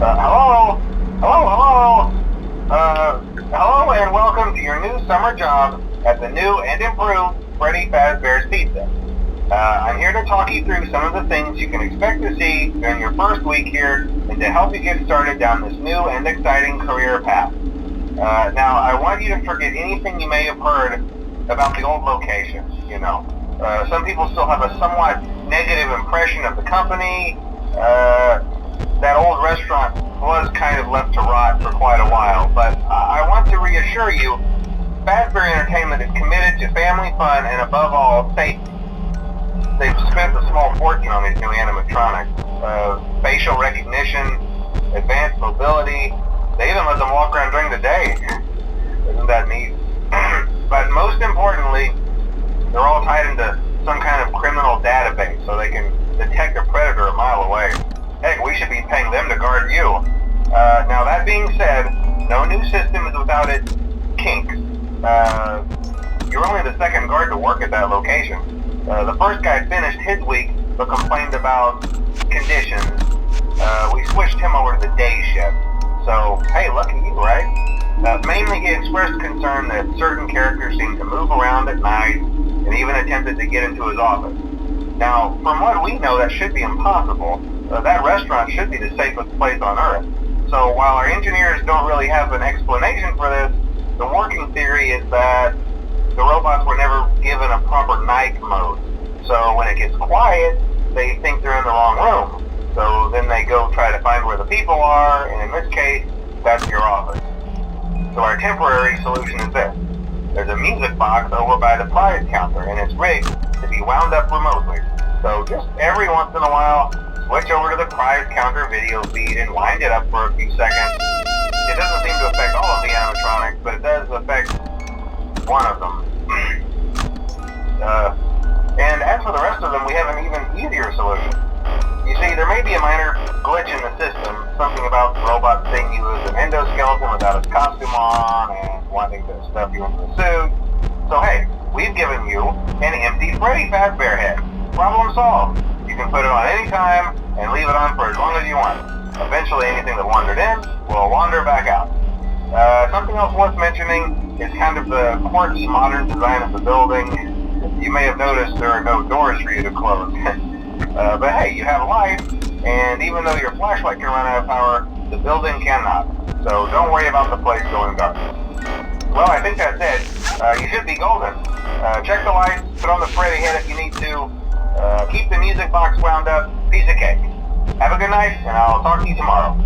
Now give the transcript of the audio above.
Hello? Hello? Hello and welcome to your new summer job at the new and improved Freddys Fazbear's Pizza. I'm here to talk you through some of the things you can expect to see during your first week here and to help you get started down this new and exciting career path. Now, I want you to forget anything you may have heard about the old location, some people still have a somewhat negative impression of the company. That old restaurant was kind of left to rot for quite a while, but I want to reassure you, Fazbear Entertainment is committed to family fun and above all, safety. They've spent a small fortune on these new animatronics. Facial recognition, advanced mobility, they even let them walk around during the day. Isn't that neat? But most importantly, they're all tied into some kind of criminal database so they can detect a predator a mile away. Heck, we should be paying them to guard you. Now that being said, no new system is without its kinks. You're only the second guard to work at that location. The first guy finished his week but complained about conditions. We switched him over to the day shift. So, hey, lucky you, right? Mainly he expressed concern that certain characters seemed to move around at night and even attempted to get into his office. Now, from what we know, that should be impossible. That restaurant should be the safest place on Earth. So while our engineers don't really have an explanation for this, the working theory is that the robots were never given a proper night mode. So when it gets quiet, they think they're in the wrong room. So then they go try to find where the people are, and in this case, that's your office. So our temporary solution is this. There's a music box over by the prize counter, and it's rigged to be wound up remotely. So just every once in a while, switch over to the prize counter video feed and wind it up for a few seconds. It doesn't seem to affect all of the animatronics, but it does affect one of them. And as for the rest of them, we have an even easier solution. You see, there may be a minor glitch in the system, something about the robot seeing you as an endoskeleton without its costume on and wanting to stuff you into a suit. So hey, we've given you an empty Freddy Fazbear head. Problem solved. You can put it on any time and leave it on for as long as you want. Eventually anything that wandered in will wander back out. Something else worth mentioning is kind of the quirky modern design of the building. You may have noticed there are no doors for you to close. But hey, you have light, and even though your flashlight can run out of power, the building cannot. So don't worry about the place going dark. Well, I think that's it. You should be golden. Check the lights, put on the Freddy head if you need to. Keep the music box wound up. Piece of cake. Have a good night, and I'll talk to you tomorrow.